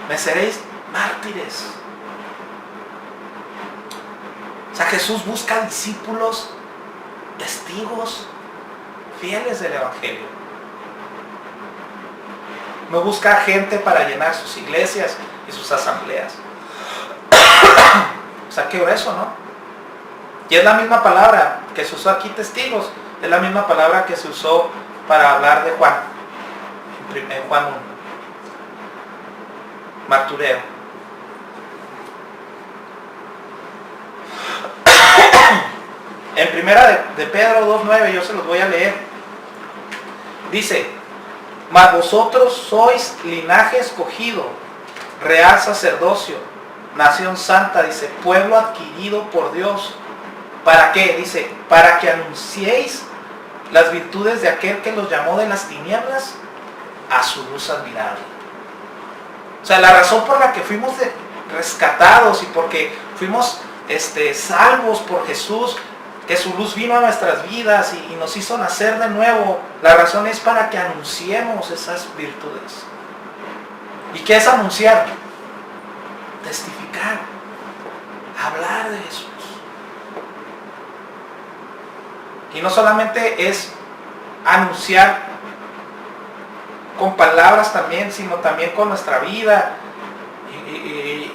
me seréis mártires. O sea, Jesús busca discípulos, testigos fieles del evangelio. No busca gente para llenar sus iglesias y sus asambleas. O sea, qué grueso, ¿no? Y es la misma palabra que se usó aquí, testigos, es la misma palabra que se usó para hablar de Juan, en Juan 1. Martureo. En primera de Pedro 2:9, yo se los voy a leer. Dice, mas vosotros sois linaje escogido, real sacerdocio, nación santa, dice, pueblo adquirido por Dios, ¿Para qué? Dice, para que anunciéis las virtudes de aquel que los llamó de las tinieblas a su luz admirable. O sea, la razón por la que fuimos rescatados y porque fuimos salvos por Jesús, que su luz vino a nuestras vidas y nos hizo nacer de nuevo, la razón es para que anunciemos esas virtudes. ¿Y qué es anunciar? Testificar, hablar de Jesús. Y no solamente es anunciar con palabras también, sino también con nuestra vida y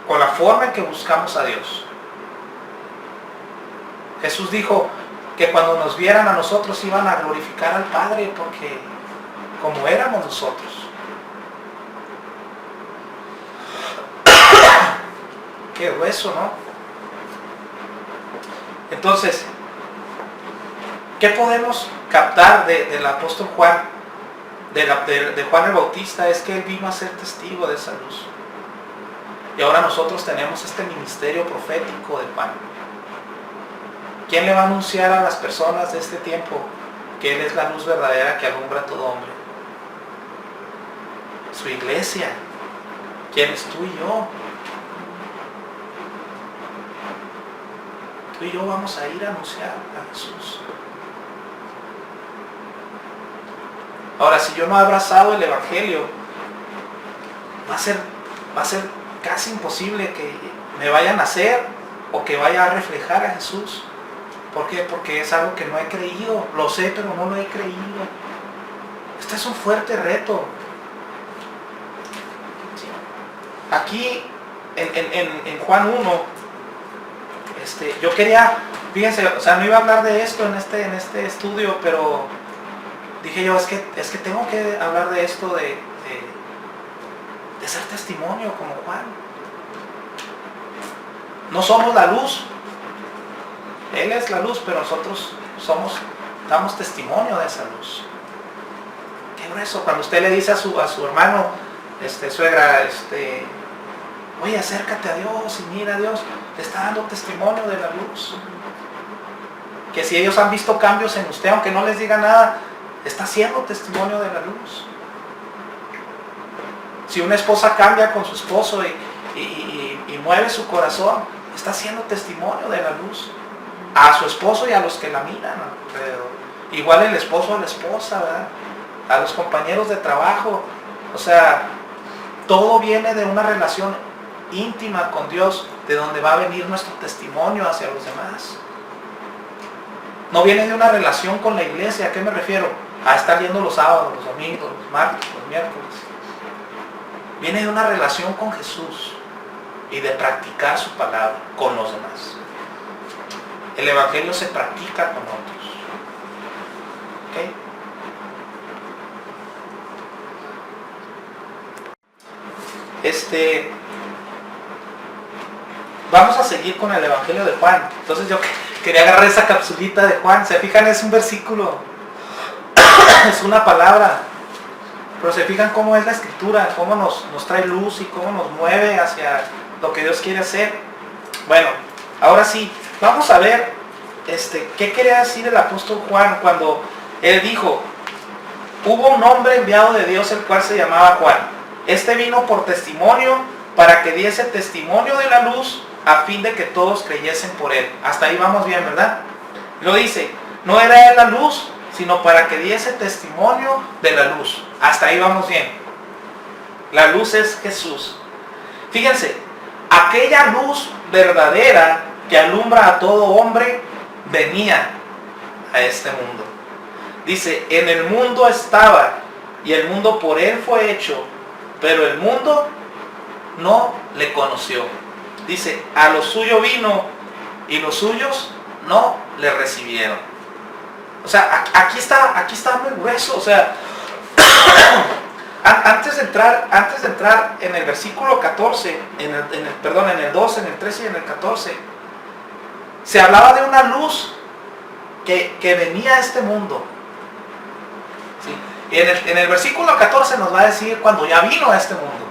con la forma en que buscamos a Dios. Jesús dijo que cuando nos vieran a nosotros iban a glorificar al Padre, porque como éramos nosotros. Qué grueso, ¿no? Entonces, ¿qué podemos captar del apóstol Juan, de Juan el Bautista? Es que él vino a ser testigo de esa luz. Y ahora nosotros tenemos este ministerio profético de Juan. ¿Quién le va a anunciar a las personas de este tiempo que Él es la luz verdadera que alumbra a todo hombre? Su iglesia. ¿Quién es tú y yo? Tú y yo vamos a ir a anunciar a Jesús. Ahora, si yo no he abrazado el Evangelio, va a ser casi imposible que me vaya a nacer o que vaya a reflejar a Jesús. ¿Por qué? Porque es algo que no he creído. Lo sé, pero no lo he creído. Este es un fuerte reto. ¿Sí? Aquí, en Juan 1, yo quería, fíjense, o sea, no iba a hablar de esto en este estudio, pero dije yo, es que tengo que hablar de esto, de ser testimonio como Juan. No somos la luz. Él es la luz, pero nosotros damos testimonio de esa luz. Qué grueso. Cuando usted le dice a su hermano, suegra, oye, acércate a Dios y mira a Dios, le está dando testimonio de la luz. Que si ellos han visto cambios en usted, aunque no les diga nada, está haciendo testimonio de la luz. Si una esposa cambia con su esposo y mueve su corazón, está haciendo testimonio de la luz a su esposo y a los que la miran alrededor. Igual el esposo a la esposa, ¿verdad? A los compañeros de trabajo. O sea, todo viene de una relación íntima con Dios, de donde va a venir nuestro testimonio hacia los demás. No viene de una relación con la iglesia. ¿A qué me refiero? A estar yendo los sábados, los domingos, los martes, los miércoles. Viene de una relación con Jesús y de practicar su palabra con los demás. El Evangelio se practica con otros. ¿Okay? Vamos a seguir con el Evangelio de Juan. Entonces yo quería agarrar esa capsulita de Juan. ¿Se fijan? Es un versículo. Es una palabra. Pero se fijan cómo es la escritura, cómo nos trae luz y cómo nos mueve hacia lo que Dios quiere hacer. Bueno, ahora sí, vamos a ver qué quería decir el apóstol Juan cuando él dijo, hubo un hombre enviado de Dios el cual se llamaba Juan. Este vino por testimonio para que diese testimonio de la luz a fin de que todos creyesen por él. Hasta ahí vamos bien, ¿verdad? Lo dice, no era él la luz, sino para que diese testimonio de la luz. Hasta ahí vamos bien. La luz es Jesús. Fíjense, aquella luz verdadera que alumbra a todo hombre venía a este mundo. Dice, en el mundo estaba y el mundo por él fue hecho, pero el mundo no le conoció. Dice, a lo suyo vino y los suyos no le recibieron. O sea, aquí está muy grueso. O sea, antes de entrar en el versículo 14, en el 12, en el 13 y en el 14, se hablaba de una luz que venía a este mundo. ¿Sí? Y en el versículo 14 nos va a decir cuando ya vino a este mundo.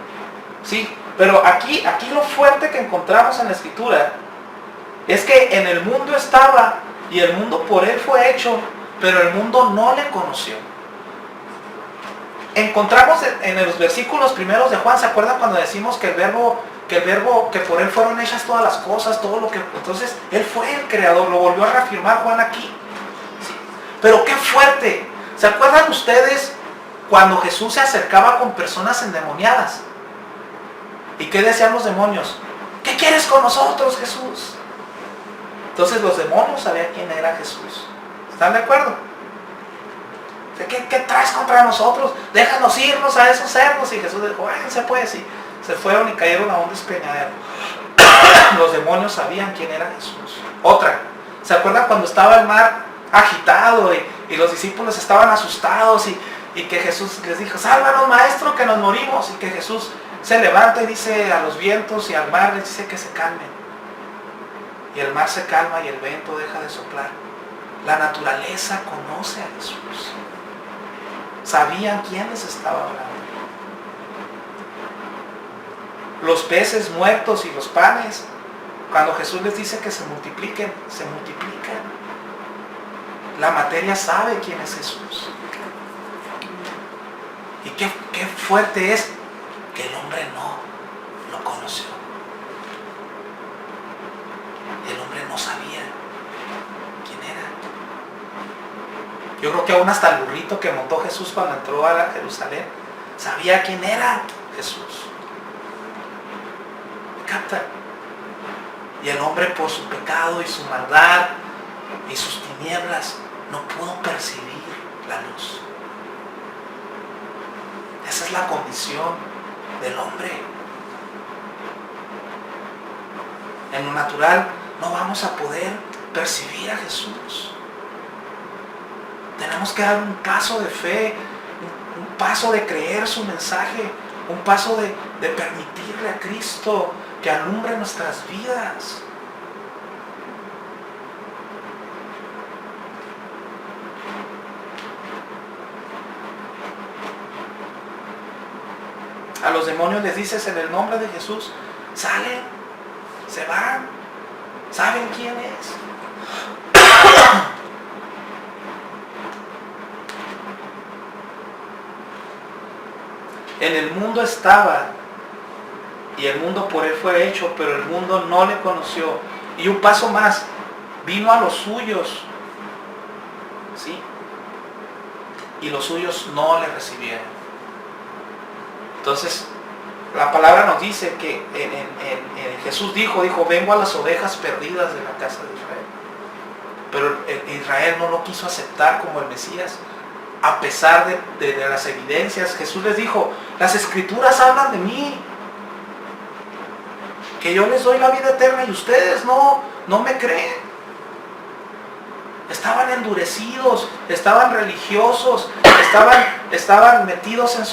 ¿Sí? Pero aquí lo fuerte que encontramos en la escritura Es que en el mundo estaba y el mundo por él fue hecho, pero el mundo no le conoció. Encontramos en los versículos primeros de Juan, ¿se acuerdan cuando decimos que que por él fueron hechas todas las cosas, todo lo que... Entonces, él fue el creador, lo volvió a reafirmar Juan aquí. ¿Sí? Pero qué fuerte. ¿Se acuerdan ustedes cuando Jesús se acercaba con personas endemoniadas? ¿Y qué decían los demonios? ¿Qué quieres con nosotros, Jesús? Entonces los demonios sabían quién era Jesús. ¿Están de acuerdo? ¿Qué traes contra nosotros? Déjanos irnos a esos cerdos. Y Jesús dijo, váyanse pues. Y se fueron y cayeron a un despeñadero. Los demonios sabían quién era Jesús. Otra, ¿se acuerdan cuando estaba el mar agitado y los discípulos estaban asustados y que Jesús les dijo, sálvanos maestro que nos morimos? Y que Jesús se levanta y dice a los vientos y al mar les dice que se calmen. Y el mar se calma y el viento deja de soplar. La naturaleza conoce a Jesús. Sabían quién les estaba hablando. Los peces muertos y los panes, cuando Jesús les dice que se multipliquen, se multiplican. La materia sabe quién es Jesús. Y qué fuerte es que el hombre no lo conoció. El hombre no sabía quién era. Yo creo que aún hasta el burrito que montó Jesús cuando entró a Jerusalén sabía quién era Jesús. ¿Me captan? Y el hombre, por su pecado y su maldad y sus tinieblas, no pudo percibir la luz. Esa es la condición del hombre. En lo natural no vamos a poder percibir a Jesús. Tenemos que dar un paso de fe, un paso de creer su mensaje, un paso de permitirle a Cristo que alumbre nuestras vidas. A los demonios les dices en el nombre de Jesús, salen, se van, saben quién es. En el mundo estaba y el mundo por él fue hecho, pero el mundo no le conoció. Y un paso más, vino a los suyos, ¿sí? Y los suyos no le recibieron. Entonces, la palabra nos dice que Jesús dijo, vengo a las ovejas perdidas de la casa de Israel. Pero Israel no lo quiso aceptar como el Mesías. A pesar de las evidencias, Jesús les dijo, las escrituras hablan de mí, que yo les doy la vida eterna y ustedes no me creen. Estaban endurecidos, estaban religiosos, estaban metidos en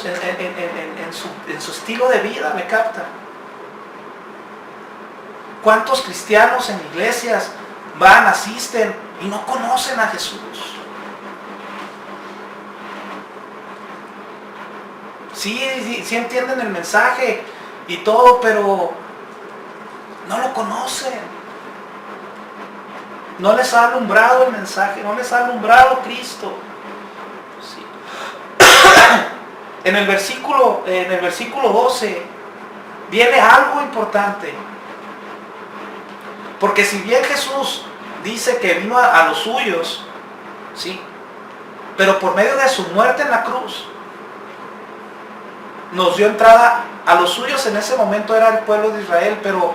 su estilo de vida, ¿me captan? ¿Cuántos cristianos en iglesias van, asisten y no conocen a Jesús? Sí entienden el mensaje y todo, pero no lo conocen. No les ha alumbrado el mensaje, no les ha alumbrado Cristo. Sí. En el versículo 12 viene algo importante. Porque si bien Jesús dice que vino a los suyos, ¿sí? Pero por medio de su muerte en la cruz, nos dio entrada a los suyos. En ese momento era el pueblo de Israel, pero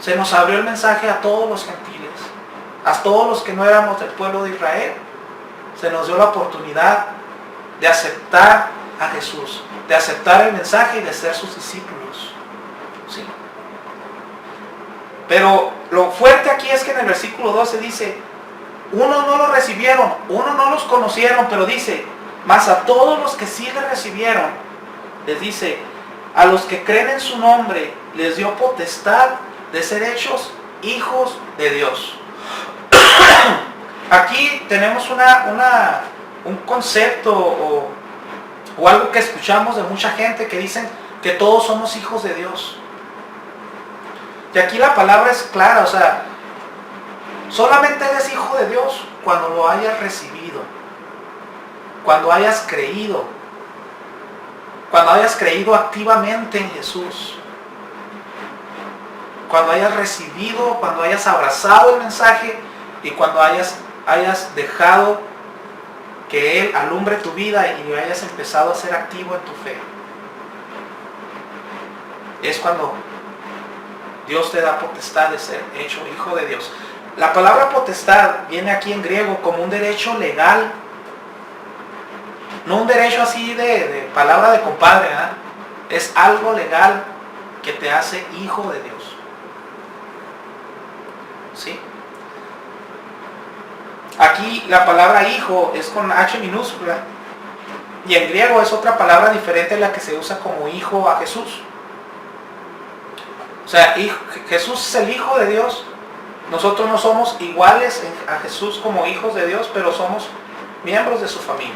se nos abrió el mensaje a todos los gentiles, a todos los que no éramos del pueblo de Israel. Se nos dio la oportunidad de aceptar a Jesús, de aceptar el mensaje y de ser sus discípulos, ¿sí? Pero lo fuerte aquí es que en el versículo 12 dice, unos no lo recibieron, unos no los conocieron, pero dice, mas a todos los que sí le recibieron, les dice, a los que creen en su nombre, les dio potestad de ser hechos hijos de Dios. Aquí tenemos un concepto o algo que escuchamos de mucha gente que dicen que todos somos hijos de Dios. Y aquí la palabra es clara, o sea, Solamente eres hijo de Dios cuando lo hayas recibido, cuando hayas creído activamente en Jesús, cuando hayas recibido, cuando hayas abrazado el mensaje y cuando hayas dejado que Él alumbre tu vida y hayas empezado a ser activo en tu fe. Es cuando Dios te da potestad de ser hecho hijo de Dios. La palabra potestad viene aquí en griego como un derecho legal, no un derecho así de palabra de compadre, ¿eh? Es algo legal que te hace hijo de Dios. ¿Sí? Aquí la palabra hijo es con H minúscula y en griego es otra palabra diferente a la que se usa como hijo a Jesús. O sea, Jesús es el Hijo de Dios. Nosotros no somos iguales a Jesús como hijos de Dios, pero somos miembros de su familia.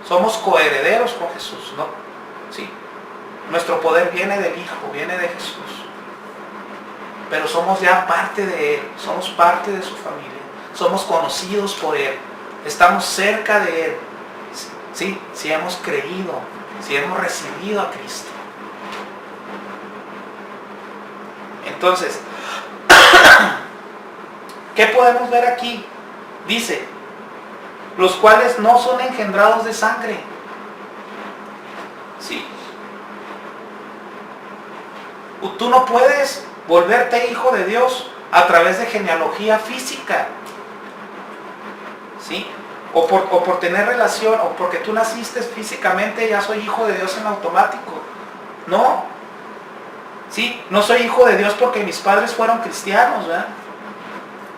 Somos coherederos con Jesús, ¿no? Sí. Nuestro poder viene del Hijo, viene de Jesús. Pero somos ya parte de Él, somos parte de su familia. Somos conocidos por Él, estamos cerca de Él. Sí, si hemos creído, si hemos recibido a Cristo. Entonces, ¿qué podemos ver aquí? Dice, los cuales no son engendrados de sangre. Sí. Tú no puedes volverte hijo de Dios a través de genealogía física. ¿Sí? O por tener relación, o porque tú naciste físicamente, ya soy hijo de Dios en automático. No. ¿Sí? No soy hijo de Dios porque mis padres fueron cristianos, ¿verdad?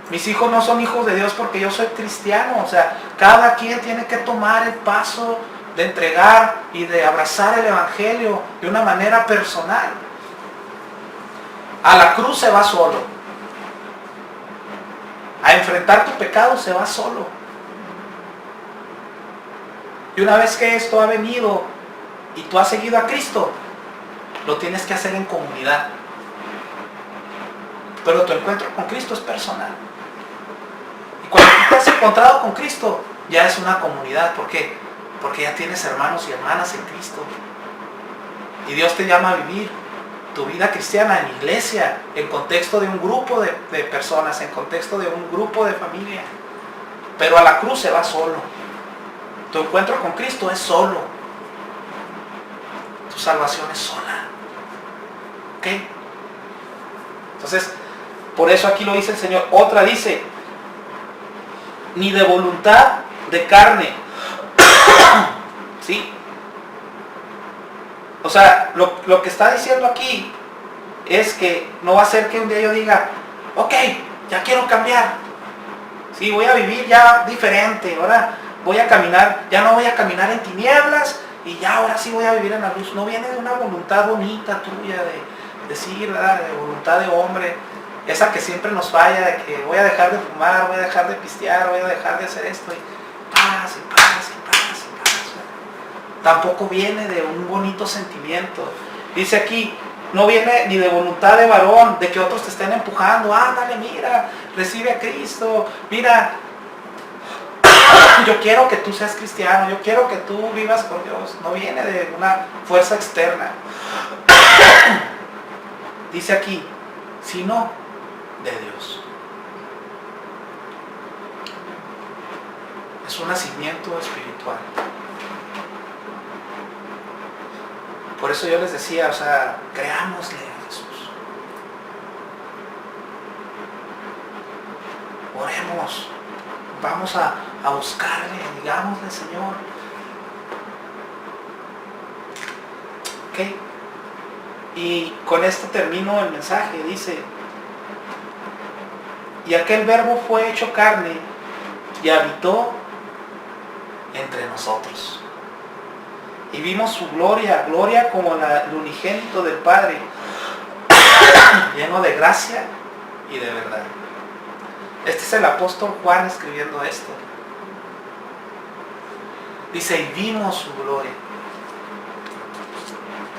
Mis hijos no son hijos de Dios porque yo soy cristiano. O sea, cada quien tiene que tomar el paso de entregar y de abrazar el Evangelio de una manera personal. A la cruz se va solo. A enfrentar tu pecado se va solo. Y una vez que esto ha venido y tú has seguido a Cristo, lo tienes que hacer en comunidad. Pero tu encuentro con Cristo es personal. Y cuando tú te has encontrado con Cristo, ya es una comunidad. ¿Por qué? Porque ya tienes hermanos y hermanas en Cristo. Y Dios te llama a vivir tu vida cristiana en iglesia, en contexto de un grupo de personas, en contexto de un grupo de familia. Pero a la cruz se va solo. Tu encuentro con Cristo es solo. Tu salvación es sola. ¿Ok? Entonces, por eso aquí lo dice el Señor. Otra dice, ni de voluntad de carne. ¿Sí? O sea, lo que está diciendo aquí es que no va a ser que un día yo diga, ok, ya quiero cambiar. Sí, voy a vivir ya diferente. Ahora voy a caminar, ya no voy a caminar en tinieblas y ya ahora sí voy a vivir en la luz. No viene de una voluntad bonita tuya de decir, ¿verdad? De voluntad de hombre, esa que siempre nos falla, de que voy a dejar de fumar, voy a dejar de pistear, voy a dejar de hacer esto, y paz, y paz, y paz, y paz. Tampoco viene de un bonito sentimiento. Dice aquí, no viene ni de voluntad de varón, de que otros te estén empujando, ándale, mira, recibe a Cristo, mira, yo quiero que tú seas cristiano, yo quiero que tú vivas con Dios. No viene de una fuerza externa. Dice aquí, sino de Dios. Es un nacimiento espiritual. Por eso yo les decía, o sea, creámosle a Jesús. Oremos, vamos a buscarle, digámosle, Señor. ¿Ok? Y con esto termino el mensaje. Dice, y aquel verbo fue hecho carne y habitó entre nosotros. Y vimos su gloria, gloria como el unigénito del Padre, lleno de gracia y de verdad. Este es el apóstol Juan escribiendo esto. Dice, y vimos su gloria.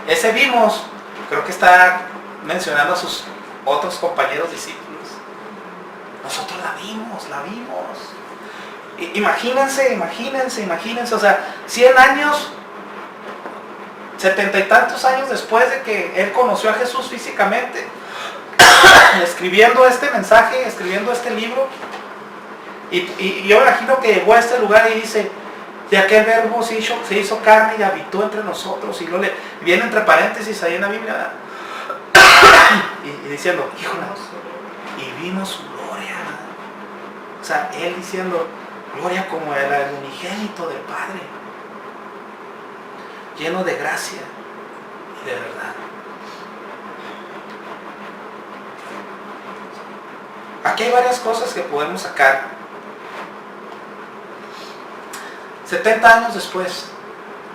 Ese vimos, creo que está mencionando a sus otros compañeros discípulos. Nosotros la vimos. Imagínense, o sea, 100 años, 70 y tantos años después de que él conoció a Jesús físicamente, escribiendo este mensaje, escribiendo este libro, y yo me imagino que llegó a este lugar y dice, de aquel verbo se hizo carne y habitó entre nosotros, y luego viene entre paréntesis ahí en la Biblia, ¿verdad? y diciendo, híjole, y vimos su gloria, o sea, él diciendo, gloria como el unigénito del Padre, lleno de gracia y de verdad. Aquí hay varias cosas que podemos sacar. 70 años después,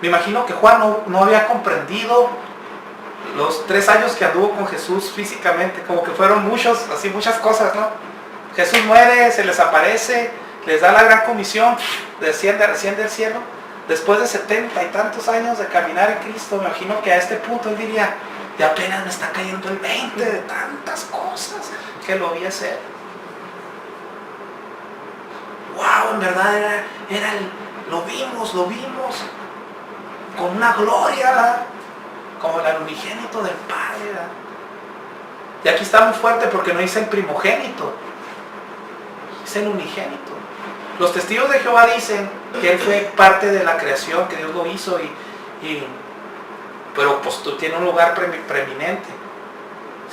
me imagino que Juan no había comprendido los 3 años que anduvo con Jesús físicamente, como que fueron muchas cosas, ¿no? Jesús muere, se les aparece, les da la gran comisión, desciende al cielo. Después de 70 y tantos años de caminar en Cristo, me imagino que a este punto él diría, y apenas me está cayendo el 20 de tantas cosas que lo vi hacer. Wow, en verdad lo vimos con una gloria, ¿verdad? Como el unigénito del Padre, ¿verdad? Y aquí está muy fuerte porque no dice el primogénito, dice el unigénito. Los testigos de Jehová dicen que él fue parte de la creación, que Dios lo hizo, pero pues tú tienes un lugar preeminente.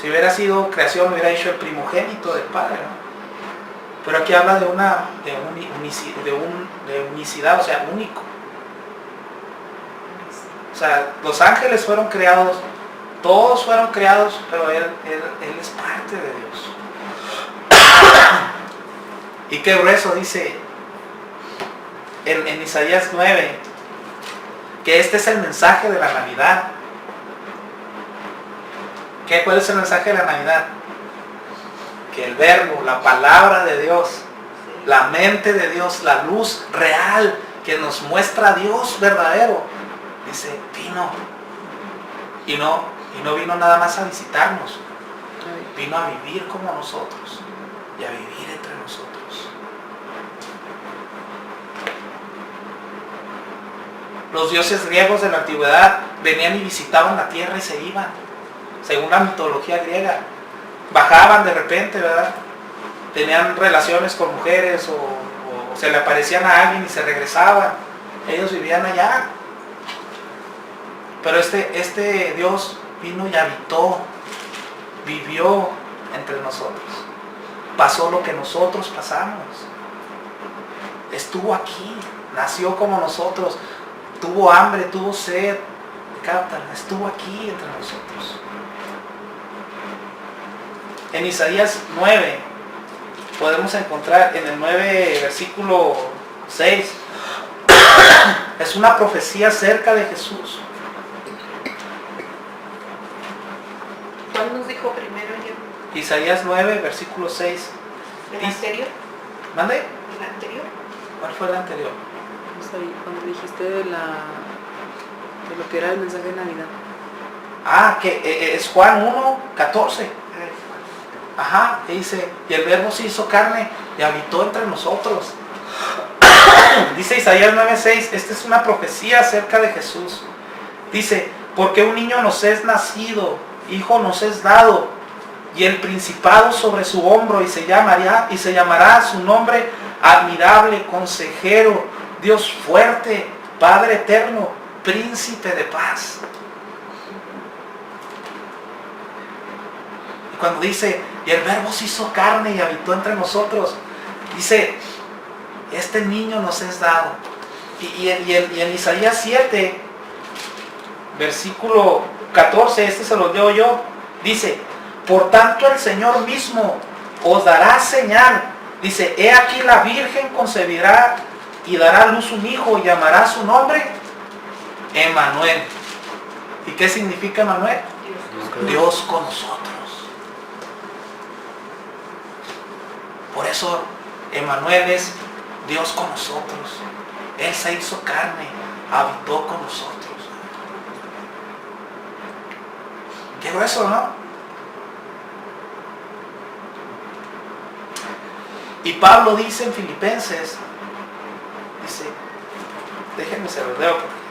Si hubiera sido creación, hubiera dicho el primogénito del Padre, ¿no? Pero aquí habla de unicidad, o sea, único. O sea, los ángeles fueron creados, todos fueron creados, pero él es parte de Dios. Y qué grueso dice en Isaías 9, que este es el mensaje de la Navidad. ¿Cuál es el mensaje de la Navidad? Que el verbo, la palabra de Dios, la mente de Dios, la luz real que nos muestra a Dios verdadero, dice, vino. Y no vino nada más a visitarnos, vino a vivir como nosotros y a vivir entre nosotros. Los dioses griegos de la antigüedad venían y visitaban la tierra y se iban, según la mitología griega. Bajaban de repente, ¿verdad? Tenían relaciones con mujeres o se le aparecían a alguien y se regresaban. Ellos vivían allá. Pero este Dios vino y habitó, vivió entre nosotros. Pasó lo que nosotros pasamos. Estuvo aquí, nació como nosotros, tuvo hambre, tuvo sed. Captan, estuvo aquí entre nosotros. En Isaías 9 podemos encontrar en el 9 versículo 6, es una profecía acerca de Jesús. ¿Cuál nos dijo primero yo? Isaías 9 versículo 6. ¿El anterior? ¿Mande? ¿El anterior? ¿Cuál fue el anterior? Cuando dijiste de lo que era el mensaje de Navidad. Que es Juan 1, 14. Ajá, que dice, y el verbo se hizo carne y habitó entre nosotros. Dice Isaías 9:6, esta es una profecía acerca de Jesús. Dice, porque un niño nos es nacido, hijo nos es dado, y el principado sobre su hombro, y se llamará su nombre admirable, consejero, Dios fuerte, Padre eterno, príncipe de paz. Y cuando dice, y el verbo se hizo carne y habitó entre nosotros, dice, este niño nos es dado. Y en Isaías 7, versículo 14, este se lo leo yo, dice, por tanto el Señor mismo os dará señal. Dice, he aquí la Virgen concebirá y dará a luz un hijo y llamará su nombre Emmanuel. ¿Y qué significa Emmanuel? Dios con nosotros. Por eso Emmanuel es Dios con nosotros. Él se hizo carne, habitó con nosotros. Qué grueso, ¿no? Y Pablo dice en Filipenses, dice, déjenme se los leo.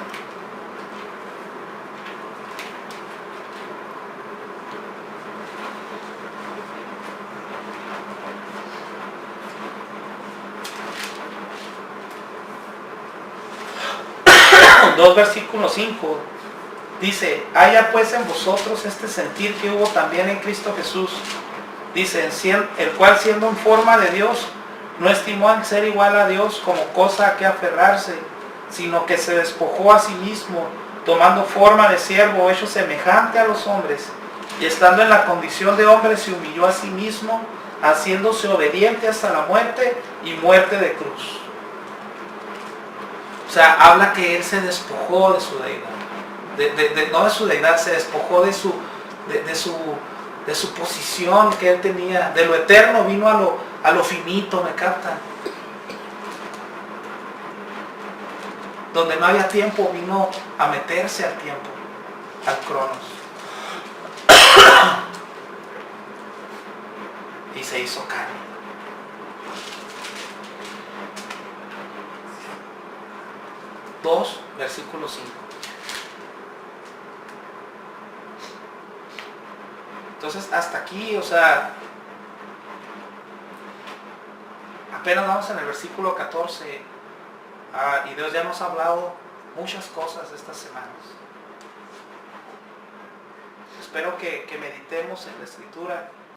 Dos versículos 5 dice, haya pues en vosotros este sentir que hubo también en Cristo Jesús. Dice, el cual siendo en forma de Dios, no estimó el ser igual a Dios como cosa a que aferrarse, sino que se despojó a sí mismo, tomando forma de siervo, hecho semejante a los hombres, y estando en la condición de hombre se humilló a sí mismo, haciéndose obediente hasta la muerte y muerte de cruz. O sea, habla que él se despojó de su deidad, no de su deidad, se despojó de su posición que él tenía, de lo eterno vino a lo finito, ¿me captan? Donde no había tiempo vino a meterse al tiempo, al cronos. Y se hizo carne. Versículo 5. Entonces hasta aquí, o sea, apenas vamos en el versículo 14 y Dios ya nos ha hablado muchas cosas estas semanas. Espero que meditemos en la Escritura